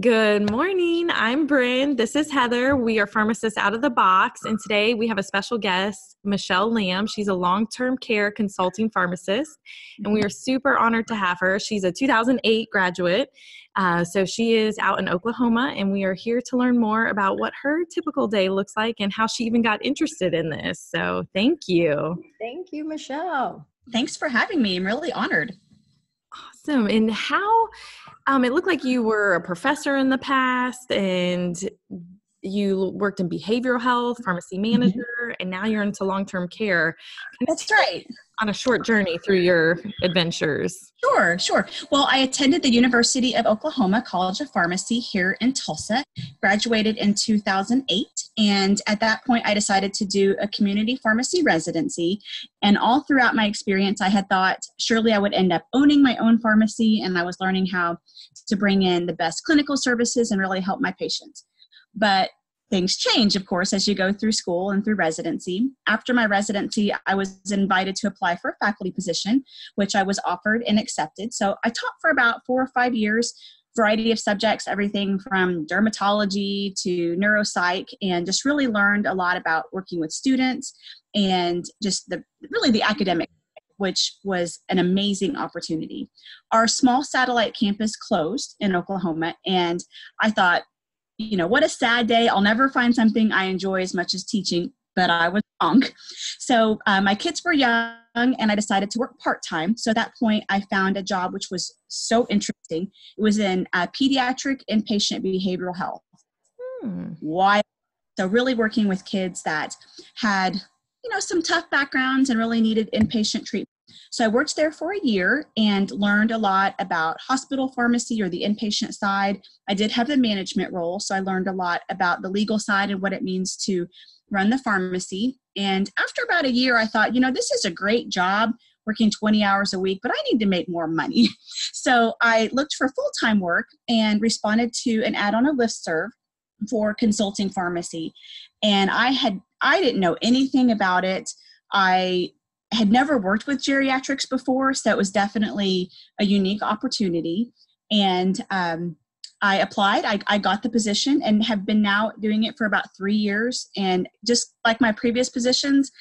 Good morning. I'm Bryn. This is Heather. We are Pharmacists Out of the Box. And today we have a special guest, Michelle Lamb. She's a long-term care consulting pharmacist. And we are super honored to have her. She's a 2008 graduate. So she is out in Oklahoma. And we are here to learn more about what her typical day looks like and how she even got interested in this. So thank you. Thank you, Michelle. Thanks for having me. I'm really honored. Awesome. And how, it looked like you were a professor in the past and you worked in behavioral health, pharmacy manager, and now you're into long-term care. That's right. On a short journey through your adventures. Sure. Well, I attended the University of Oklahoma College of Pharmacy here in Tulsa, graduated in 2008. And at that point, I decided to do a community pharmacy residency. And all throughout my experience, I had thought surely I would end up owning my own pharmacy. And I was learning how to bring in the best clinical services and really help my patients. But things change, of course, as you go through school and through residency. After my residency, I was invited to apply for a faculty position, which I was offered and accepted. So I taught for about 4 or 5 years, variety of subjects, everything from dermatology to neuropsych, and just really learned a lot about working with students and just the academic, which was an amazing opportunity. Our small satellite campus closed in Oklahoma, and I thought, what a sad day. I'll never find something I enjoy as much as teaching, but I was wrong. So my kids were young and I decided to work part-time. So at that point, I found a job which was so interesting. It was in pediatric inpatient behavioral health. Why? So really working with kids that had, some tough backgrounds and really needed inpatient treatment. So I worked there for a year and learned a lot about hospital pharmacy or the inpatient side. I did have the management role, so I learned a lot about the legal side and what it means to run the pharmacy. And after about a year, I thought, this is a great job working 20 hours a week, but I need to make more money. So I looked for full-time work and responded to an ad on a listserv for consulting pharmacy. And I didn't know anything about it. I had never worked with geriatrics before, so it was definitely a unique opportunity. And I applied, I got the position and have been now doing it for about 3 years. And just like my previous positions,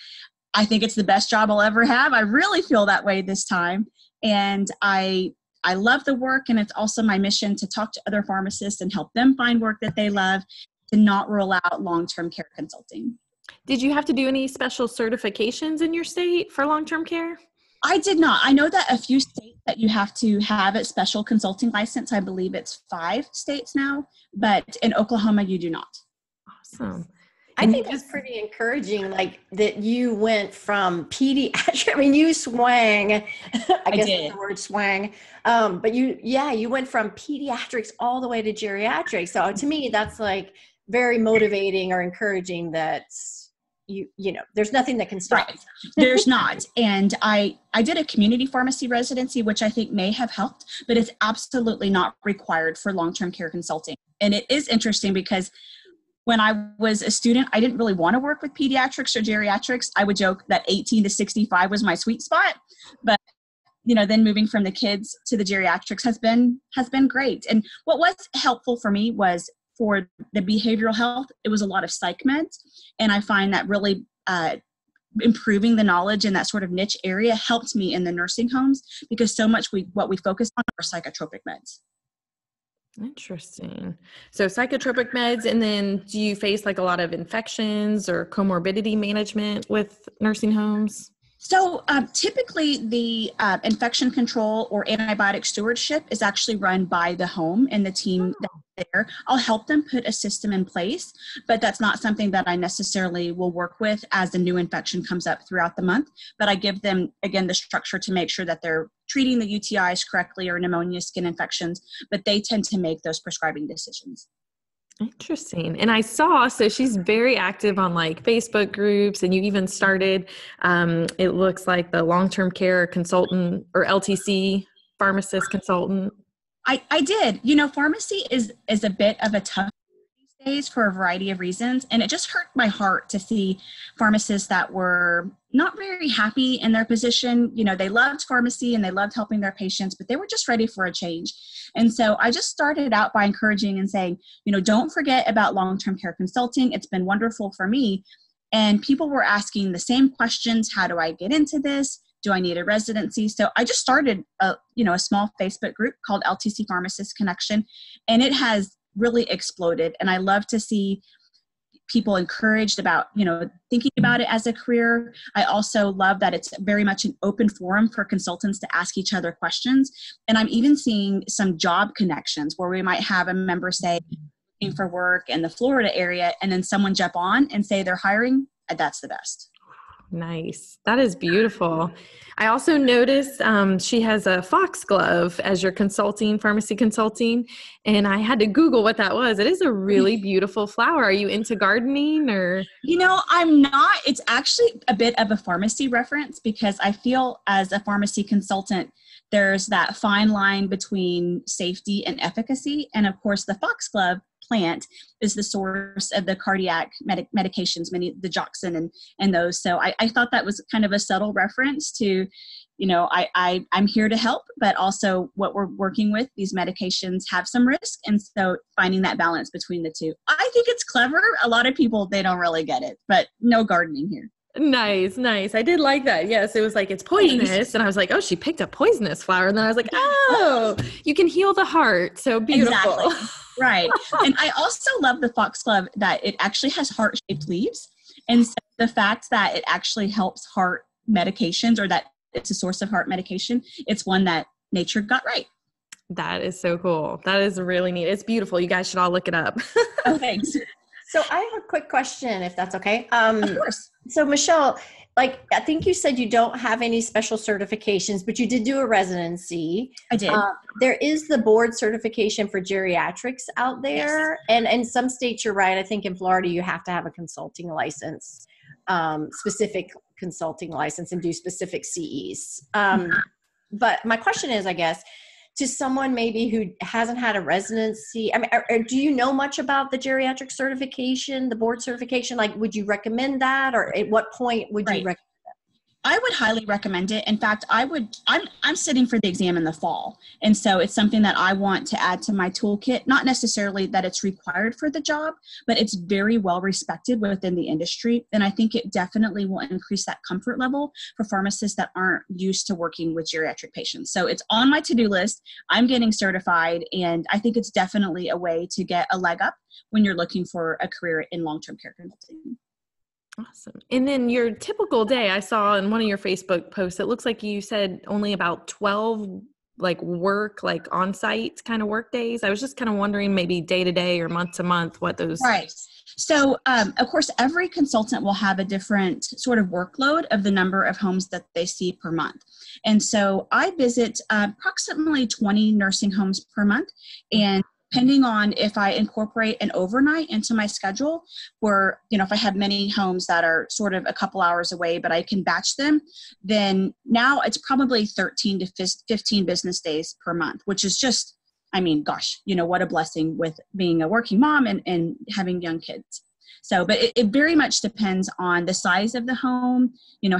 I think it's the best job I'll ever have. I really feel that way this time. And I love the work, and it's also my mission to talk to other pharmacists and help them find work that they love, to not rule out long-term care consulting. Did you have to do any special certifications in your state for long-term care? I did not. I know that a few states that you have to have a special consulting license. I believe it's 5 states now, but in Oklahoma, you do not. Awesome. I think that's pretty encouraging, like that you went from pediatric, you swang, I guess that's the word swang, but you went from pediatrics all the way to geriatrics. So to me, that's like very motivating or encouraging that there's nothing that can stop. Right. There's not. And I did a community pharmacy residency, which I think may have helped, but it's absolutely not required for long-term care consulting. And it is interesting because when I was a student, I didn't really want to work with pediatrics or geriatrics. I would joke that 18 to 65 was my sweet spot, but then moving from the kids to the geriatrics has been great. And what was helpful for me was for the behavioral health, it was a lot of psych meds. And I find that really improving the knowledge in that sort of niche area helped me in the nursing homes, because so much what we focus on are psychotropic meds. Interesting. So psychotropic meds, and then do you face like a lot of infections or comorbidity management with nursing homes? So typically the infection control or antibiotic stewardship is actually run by the home and the team that's there. I'll help them put a system in place, but that's not something that I necessarily will work with as a new infection comes up throughout the month. But I give them, again, the structure to make sure that they're treating the UTIs correctly or pneumonia, skin infections, but they tend to make those prescribing decisions. Interesting. And I saw, so she's very active on like Facebook groups, and you even started, it looks like the long-term care consultant or LTC pharmacist consultant. I did. Pharmacy is a bit of a tough days for a variety of reasons. And it just hurt my heart to see pharmacists that were not very happy in their position. You know, they loved pharmacy and they loved helping their patients, but they were just ready for a change. And so I just started out by encouraging and saying, you know, don't forget about long-term care consulting. It's been wonderful for me. And people were asking the same questions. How do I get into this? Do I need a residency? So I just started a small Facebook group called LTC Pharmacist Connection, and it has really exploded. And I love to see people encouraged about, you know, thinking about it as a career. I also love that it's very much an open forum for consultants to ask each other questions. And I'm even seeing some job connections where we might have a member say, looking for work in the Florida area, and then someone jump on and say they're hiring. And that's the best. Nice. That is beautiful. I also noticed she has a foxglove as your pharmacy consulting, and I had to Google what that was. It is a really beautiful flower. Are you into gardening or? You know, I'm not. It's actually a bit of a pharmacy reference because I feel as a pharmacy consultant, there's that fine line between safety and efficacy. And of course, the foxglove plant is the source of the cardiac medications, many the Joxin and those. So I thought that was kind of a subtle reference to, you know, I'm here to help, but also what we're working with, these medications have some risk. And so finding that balance between the two. I think it's clever. A lot of people, they don't really get it, but no gardening here. Nice. I did like that. Yes, it was like, it's poisonous. And I was like, oh, she picked a poisonous flower. And then I was like, oh, you can heal the heart. So beautiful. Exactly. Right. And I also love the foxglove that it actually has heart-shaped leaves. And so the fact that it actually helps heart medications, or that it's a source of heart medication, it's one that nature got right. That is so cool. That is really neat. It's beautiful. You guys should all look it up. Oh, thanks. So I have a quick question, if that's okay. Of course. So Michelle, like, I think you said you don't have any special certifications, but you did do a residency. I did. There is the board certification for geriatrics out there. Yes. And in some states, you're right. I think in Florida, you have to have a consulting license, specific consulting license, and do specific CEs. But my question is, I guess, to someone maybe who hasn't had a residency, I mean, do you know much about the geriatric certification, the board certification? Like, would you recommend that, or at what point would you recommend that? I would highly recommend it. In fact, I'm sitting for the exam in the fall. And so it's something that I want to add to my toolkit, not necessarily that it's required for the job, but it's very well respected within the industry. And I think it definitely will increase that comfort level for pharmacists that aren't used to working with geriatric patients. So it's on my to-do list. I'm getting certified, and I think it's definitely a way to get a leg up when you're looking for a career in long-term care consulting. Awesome. And then your typical day, I saw in one of your Facebook posts, it looks like you said only about 12 on-site kind of work days. I was just kind of wondering maybe day to day or month to month what those. Right. So, of course, every consultant will have a different sort of workload of the number of homes that they see per month. And so I visit approximately 20 nursing homes per month, and depending on if I incorporate an overnight into my schedule, where, you know, if I have many homes that are sort of a couple hours away, but I can batch them, then now it's probably 13 to 15 business days per month, which is just, I mean, gosh, you know, what a blessing with being a working mom and having young kids. So, but it very much depends on the size of the home, you know,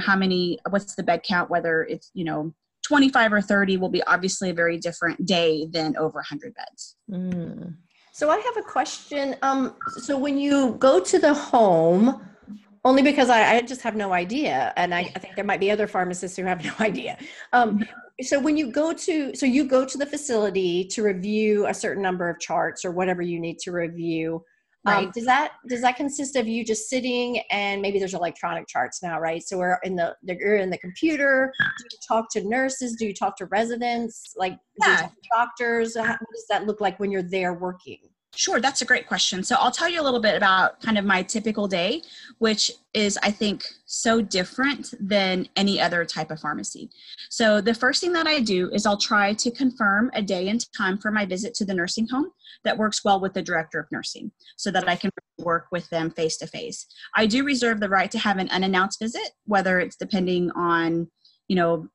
what's the bed count, whether it's, you know, 25 or 30 will be obviously a very different day than over 100 beds. Mm. So I have a question. So when you go to the home, only because I just have no idea, and I think there might be other pharmacists who have no idea. So when you go to the facility to review a certain number of charts or whatever you need to review. Right. Does that consist of you just sitting, and maybe there's electronic charts now, right? So you're in the computer. Do you talk to nurses? Do you talk to residents? Do you talk to doctors? What does that look like when you're there working? Sure, that's a great question. So I'll tell you a little bit about kind of my typical day, which is, I think, so different than any other type of pharmacy. So the first thing that I do is I'll try to confirm a day and time for my visit to the nursing home that works well with the director of nursing, so that I can work with them face to face. I do reserve the right to have an unannounced visit, whether it's depending on, you know,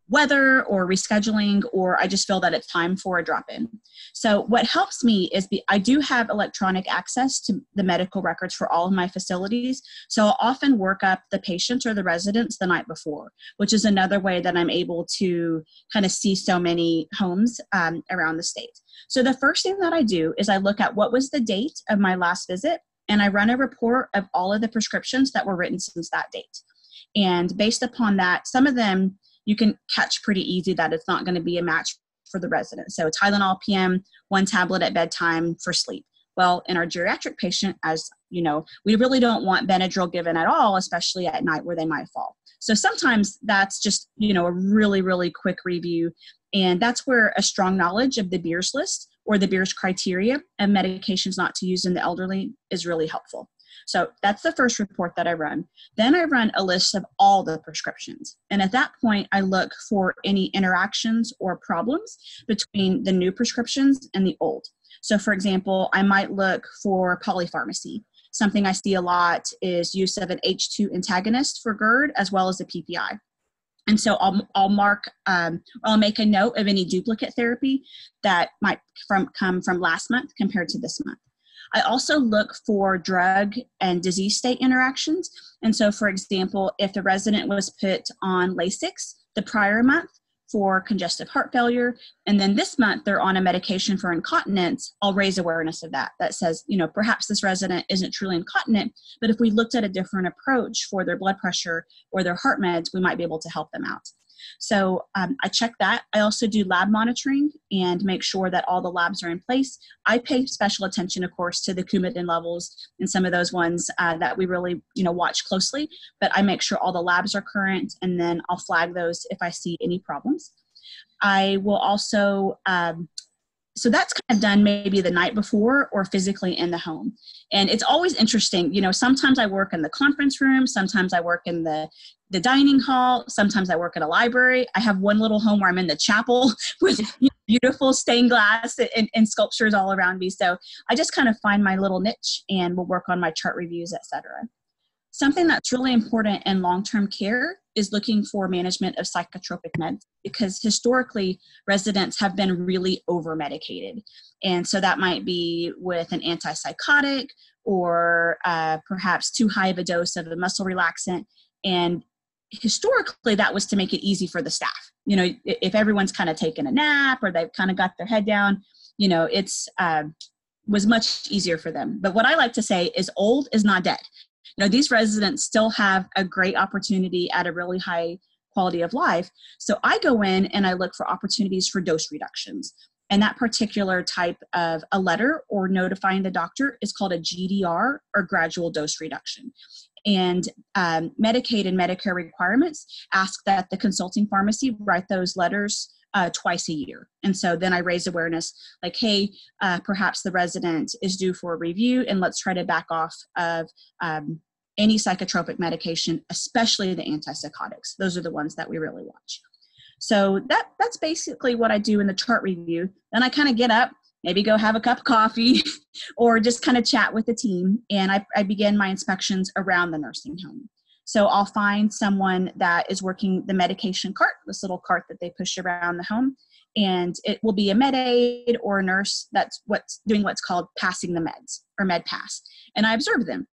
weather or rescheduling, or I just feel that it's time for a drop-in. So what helps me is I do have electronic access to the medical records for all of my facilities. So I'll often work up the patients or the residents the night before, which is another way that I'm able to kind of see so many homes around the state. So the first thing that I do is I look at what was the date of my last visit, and I run a report of all of the prescriptions that were written since that date. And based upon that, some of them you can catch pretty easy that it's not going to be a match for the resident. So Tylenol PM, 1 tablet at bedtime for sleep. Well, in our geriatric patient, as you know, we really don't want Benadryl given at all, especially at night where they might fall. So sometimes that's just, a really, really quick review. And that's where a strong knowledge of the Beers list or the Beers criteria and medications not to use in the elderly is really helpful. So that's the first report that I run. Then I run a list of all the prescriptions. And at that point, I look for any interactions or problems between the new prescriptions and the old. So for example, I might look for polypharmacy. Something I see a lot is use of an H2 antagonist for GERD as well as a PPI. And so I'll make a note of any duplicate therapy that might come from last month compared to this month. I also look for drug and disease state interactions. And so, for example, if the resident was put on Lasix the prior month for congestive heart failure, and then this month they're on a medication for incontinence, I'll raise awareness of that. That says, perhaps this resident isn't truly incontinent, but if we looked at a different approach for their blood pressure or their heart meds, we might be able to help them out. So I check that. I also do lab monitoring and make sure that all the labs are in place. I pay special attention, of course, to the Coumadin levels and some of those ones that we really, watch closely. But I make sure all the labs are current, and then I'll flag those if I see any problems. I will also so that's kind of done maybe the night before or physically in the home. And it's always interesting. Sometimes I work in the conference room. Sometimes I work in the dining hall. Sometimes I work in a library. I have one little home where I'm in the chapel with beautiful stained glass and sculptures all around me. So I just kind of find my little niche and will work on my chart reviews, etc. Something that's really important in long-term care is looking for management of psychotropic meds, because historically residents have been really over-medicated. And so that might be with an antipsychotic or perhaps too high of a dose of a muscle relaxant. And historically that was to make it easy for the staff. If everyone's kind of taken a nap or they've kind of got their head down, it's was much easier for them. But what I like to say is old is not dead. These residents still have a great opportunity at a really high quality of life. So I go in and I look for opportunities for dose reductions. And that particular type of a letter or notifying the doctor is called a GDR, or gradual dose reduction. And Medicaid and Medicare requirements ask that the consulting pharmacy write those letters twice a year. And so then I raise awareness like, hey, perhaps the resident is due for a review, and let's try to back off of any psychotropic medication, especially the antipsychotics. Those are the ones that we really watch. So that's basically what I do in the chart review. Then I kind of get up, maybe go have a cup of coffee or just kind of chat with the team. And I begin my inspections around the nursing home. So I'll find someone that is working the medication cart, this little cart that they push around the home, and it will be a med aide or a nurse that's doing what's called passing the meds, or med pass. And I observe them.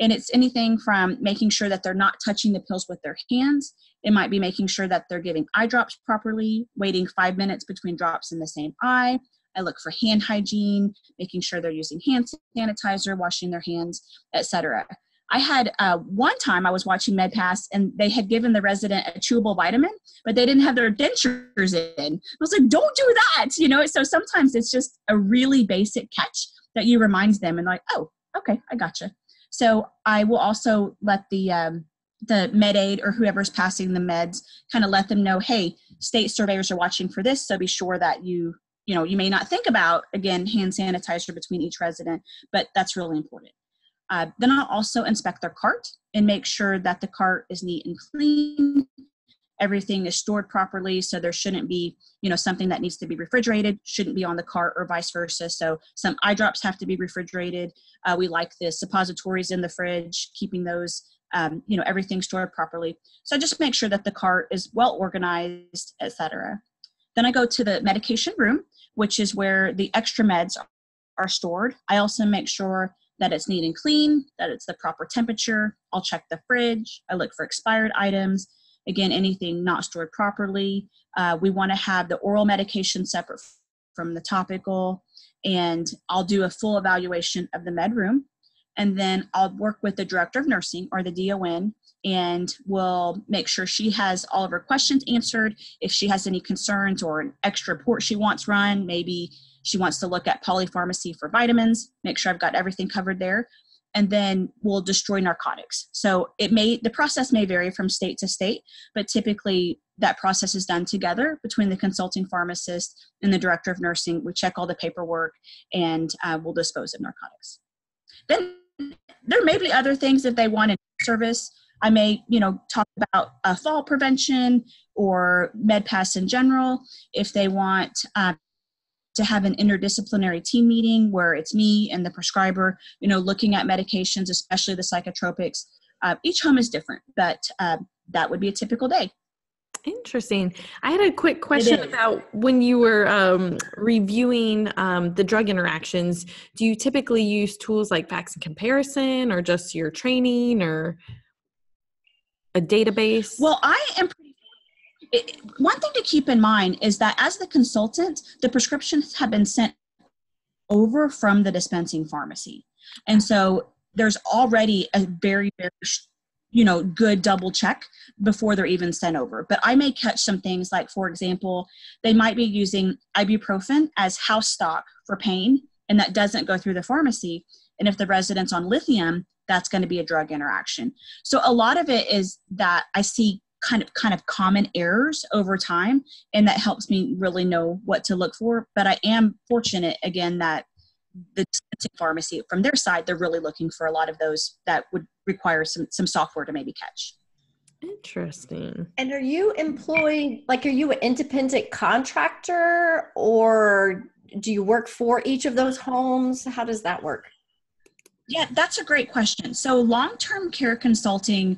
And it's anything from making sure that they're not touching the pills with their hands. It might be making sure that they're giving eye drops properly, waiting 5 minutes between drops in the same eye. I look for hand hygiene, making sure they're using hand sanitizer, washing their hands, etc. I had one time I was watching MedPass, and they had given the resident a chewable vitamin, but they didn't have their dentures in. I was like, don't do that, So sometimes it's just a really basic catch that you remind them, and like, oh, okay, I gotcha. So I will also let the med aide or whoever's passing the meds kind of let them know, hey, state surveyors are watching for this, so be sure that you may not think about, again, hand sanitizer between each resident, but that's really important. Then I'll also inspect their cart and make sure that the cart is neat and clean. Everything is stored properly, so there shouldn't be, something that needs to be refrigerated, shouldn't be on the cart, or vice versa. So some eye drops have to be refrigerated. We like the suppositories in the fridge, keeping those everything's stored properly. So I just make sure that the cart is well organized, etc. Then I go to the medication room, which is where the extra meds are stored. I also make sure that it's neat and clean, that it's the proper temperature. I'll check the fridge. I look for expired items. Again, anything not stored properly. We want to have the oral medication separate from the topical, and I'll do a full evaluation of the med room. And then I'll work with the director of nursing, or the DON, and we'll make sure she has all of her questions answered. If she has any concerns or an extra report she wants run, maybe she wants to look at polypharmacy for vitamins, make sure I've got everything covered there. And then we'll destroy narcotics. So the process may vary from state to state, but typically that process is done together between the consulting pharmacist and the director of nursing. We check all the paperwork, and we'll dispose of narcotics. Then there may be other things that they want in service. I may, talk about fall prevention or MedPass in general. If they want to have an interdisciplinary team meeting where it's me and the prescriber, looking at medications, especially the psychotropics. Each home is different, but that would be a typical day. Interesting. I had a quick question about when you were reviewing the drug interactions. Do you typically use tools like facts and comparison, or just your training, or a database? Well, one thing to keep in mind is that as the consultant, the prescriptions have been sent over from the dispensing pharmacy. And so there's already a very, very good double check before they're even sent over. But I may catch some things like, for example, they might be using ibuprofen as house stock for pain, and that doesn't go through the pharmacy. And if the resident's on lithium, that's going to be a drug interaction. So a lot of it is that I see kind of common errors over time, and that helps me really know what to look for. But I am fortunate, again, that the dispensing pharmacy, from their side, they're really looking for a lot of those that would require some software to maybe catch. Interesting. And are you employed, are you an independent contractor, or do you work for each of those homes? How does that work? Yeah, that's a great question. So long-term care consulting,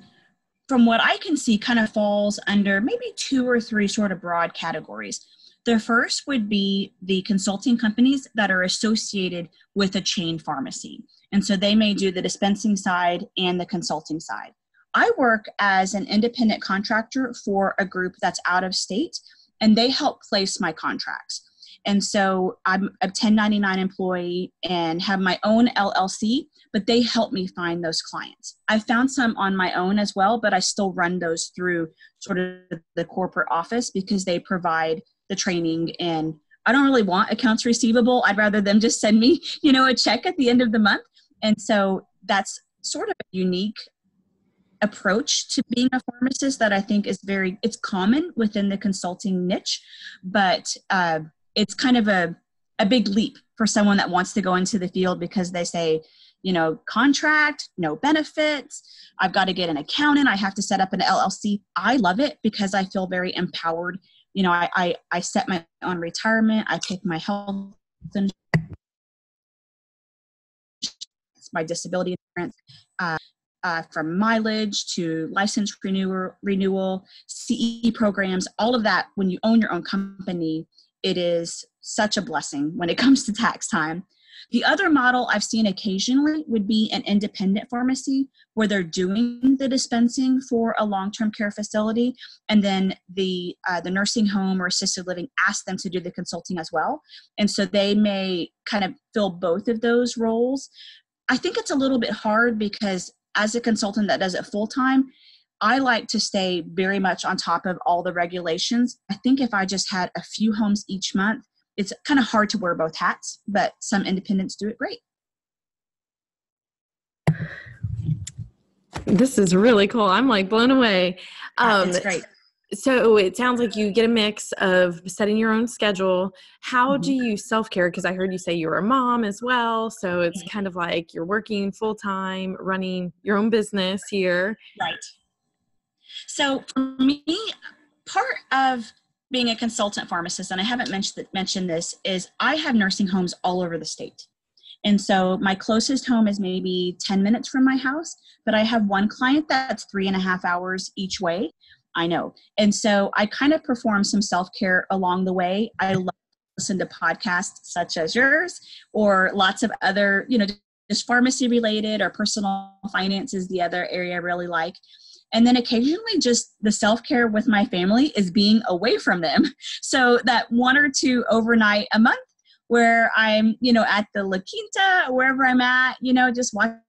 from what I can see, kind of falls under maybe 2 or 3 sort of broad categories. The first would be the consulting companies that are associated with a chain pharmacy. And so they may do the dispensing side and the consulting side. I work as an independent contractor for a group that's out of state, and they help place my contracts. And so I'm a 1099 employee and have my own LLC, but they help me find those clients. I found some on my own as well, but I still run those through sort of the corporate office because they provide the training, and I don't really want accounts receivable. I'd rather them just send me, a check at the end of the month. And so that's sort of a unique approach to being a pharmacist that I think is it's common within the consulting niche, but it's kind of a big leap for someone that wants to go into the field, because they say, contract, no benefits, I've got to get an accountant, I have to set up an LLC. I love it because I feel very empowered. I set my own retirement, I take my health insurance, my disability insurance, from mileage to license renewal, CE programs, all of that. When you own your own company, it is such a blessing when it comes to tax time. The other model I've seen occasionally would be an independent pharmacy where they're doing the dispensing for a long-term care facility, and then the nursing home or assisted living asks them to do the consulting as well. And so they may kind of fill both of those roles. I think it's a little bit hard because as a consultant that does it full-time, I like to stay very much on top of all the regulations. I think if I just had a few homes each month, it's kind of hard to wear both hats, but some independents do it great. This is really cool. I'm blown away. It's great. So it sounds like you get a mix of setting your own schedule. How do you self-care? Because I heard you say you're a mom as well. So it's kind of like you're working full-time, running your own business here. Right. So for me, part of being a consultant pharmacist, and I haven't mentioned this, is I have nursing homes all over the state. And so my closest home is maybe 10 minutes from my house, but I have one client that's 3.5 hours each way. I know. And so I kind of perform some self-care along the way. I love to listen to podcasts such as yours or lots of other, just pharmacy related, or personal finance is the other area I really like. And then occasionally just the self-care with my family is being away from them. So that 1 or 2 overnight a month where I'm, at the La Quinta, wherever I'm at, just watching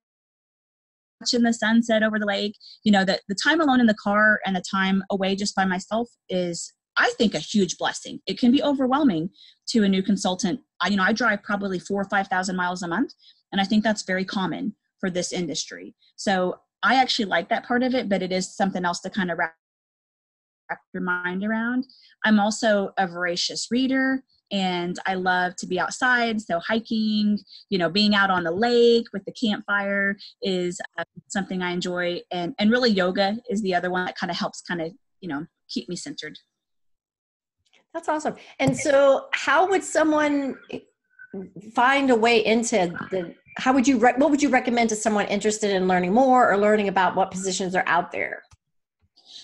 the sunset over the lake, the time alone in the car and the time away just by myself is, I think, a huge blessing. It can be overwhelming to a new consultant. I drive probably 4,000 or 5,000 miles a month, and I think that's very common for this industry. So I actually like that part of it, but it is something else to kind of wrap your mind around. I'm also a voracious reader, and I love to be outside. So hiking, being out on the lake with the campfire is something I enjoy. And really yoga is the other one that kind of helps keep me centered. That's awesome. And so how would someone find a way into what would you recommend to someone interested in learning more or learning about what positions are out there?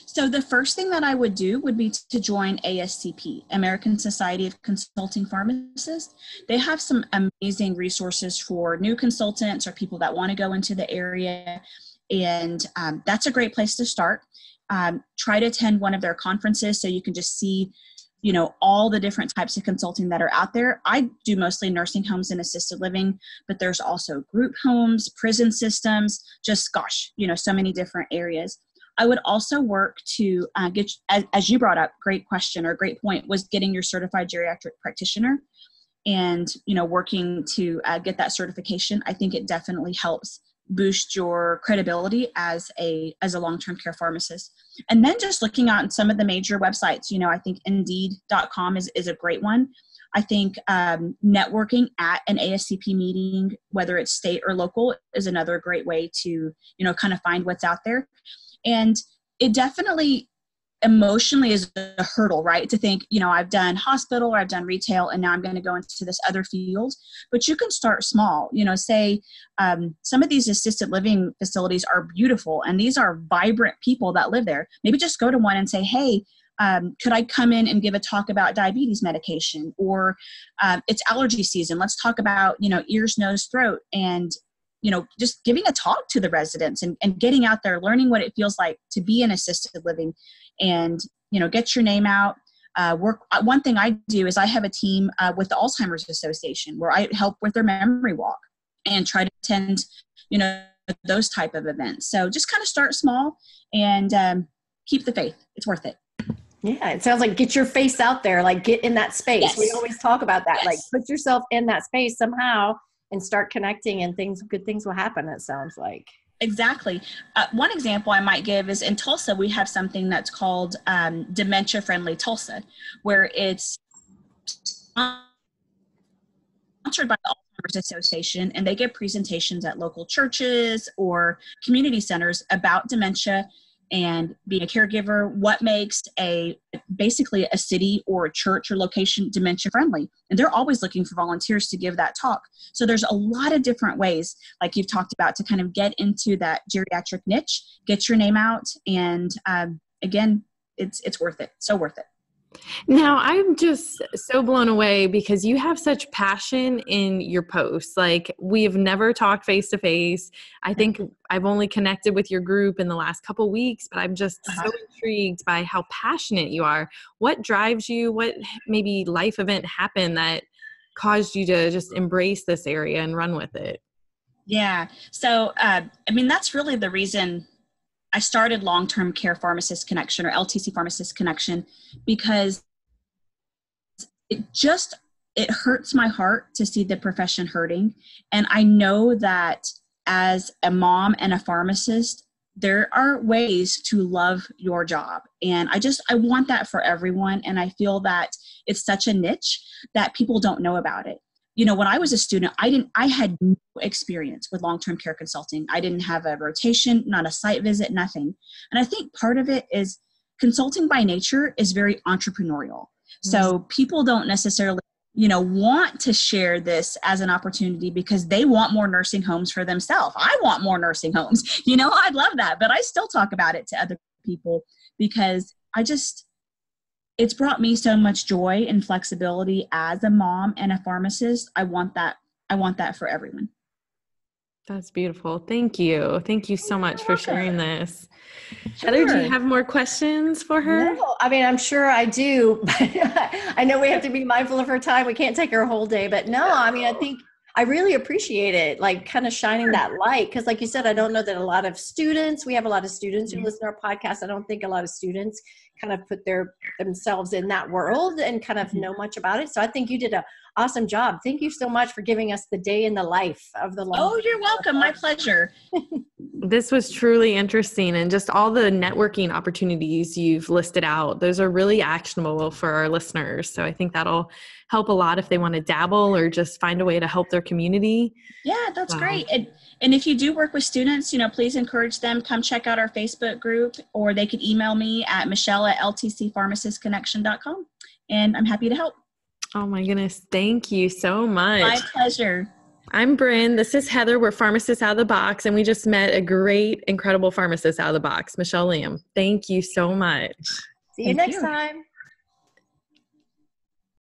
So the first thing that I would do would be to join ASCP, American Society of Consulting Pharmacists. They have some amazing resources for new consultants or people that want to go into the area. And that's a great place to start. Try to attend one of their conferences so you can just see all the different types of consulting that are out there. I do mostly nursing homes and assisted living, but there's also group homes, prison systems, just so many different areas. I would also work to get, as you brought up, great question or great point, was getting your certified geriatric practitioner and, working to get that certification. I think it definitely helps boost your credibility as a long-term care pharmacist. And then just looking at some of the major websites, I think Indeed.com is a great one. I think networking at an ASCP meeting, whether it's state or local, is another great way to, kind of find what's out there. And it definitely emotionally is a hurdle, right? To think, I've done hospital or I've done retail and now I'm going to go into this other field. But you can start small, say some of these assisted living facilities are beautiful and these are vibrant people that live there. Maybe just go to one and say, hey, could I come in and give a talk about diabetes medication? Or it's allergy season. Let's talk about, ears, nose, throat, and just giving a talk to the residents and getting out there, learning what it feels like to be in assisted living and, get your name out. One thing I do is I have a team with the Alzheimer's Association where I help with their memory walk and try to attend, those type of events. So just kind of start small and keep the faith. It's worth it. Yeah, it sounds like get your face out there, like get in that space. Yes. We always talk about that, Yes. like put yourself in that space somehow and start connecting and good things will happen, it sounds like. Exactly. One example I might give is in Tulsa, we have something that's called Dementia Friendly Tulsa, where it's sponsored by the Alzheimer's Association, and they give presentations at local churches or community centers about dementia and being a caregiver, what makes basically a city or a church or location dementia friendly. And they're always looking for volunteers to give that talk. So there's a lot of different ways, like you've talked about, to kind of get into that geriatric niche, get your name out. And again, it's worth it. So worth it. Now, I'm just so blown away because you have such passion in your posts. Like, we have never talked face to face. I think I've only connected with your group in the last couple of weeks, but I'm just so intrigued by how passionate you are. What drives you? What maybe life event happened that caused you to just embrace this area and run with it? Yeah. So, that's really the reason I started Long-Term Care Pharmacist Connection, or LTC Pharmacist Connection, because it hurts my heart to see the profession hurting. And I know that as a mom and a pharmacist, there are ways to love your job. And I want that for everyone. And I feel that it's such a niche that people don't know about it. When I was a student, I had no experience with long-term care consulting. I didn't have a rotation, not a site visit, nothing. And I think part of it is consulting by nature is very entrepreneurial. So people don't necessarily want to share this as an opportunity because they want more nursing homes for themselves. I want more nursing homes. I'd love that, but I still talk about it to other people because it's brought me so much joy and flexibility as a mom and a pharmacist. I want that for everyone. That's beautiful. Thank you. Thank you so much for sharing this. Sure. Heather, do you have more questions for her? No, I mean, I'm sure I do, but I know we have to be mindful of her time. We can't take her whole day, but no, I mean, I think I really appreciate it, like kind of shining that light. Cause like you said, I don't know that a lot of students, we have a lot of students who listen to our podcast. I don't think a lot of students kind of put themselves in that world and kind of know much about it. So I think you did an awesome job. Thank you so much for giving us the day in the life of the long. Oh, you're welcome. My pleasure. This was truly interesting, and just all the networking opportunities you've listed out, those are really actionable for our listeners. So I think that'll help a lot if they want to dabble or just find a way to help their community. Yeah, that's great. And if you do work with students, please encourage them, come check out our Facebook group, or they could email me at michelle@ltcpharmacistconnection.com, and I'm happy to help. Oh my goodness. Thank you so much. My pleasure. I'm Bryn. This is Heather. We're Pharmacists Out of the Box, and we just met a great, incredible pharmacist out of the box, Michelle Lamb. Thank you so much. See you next time.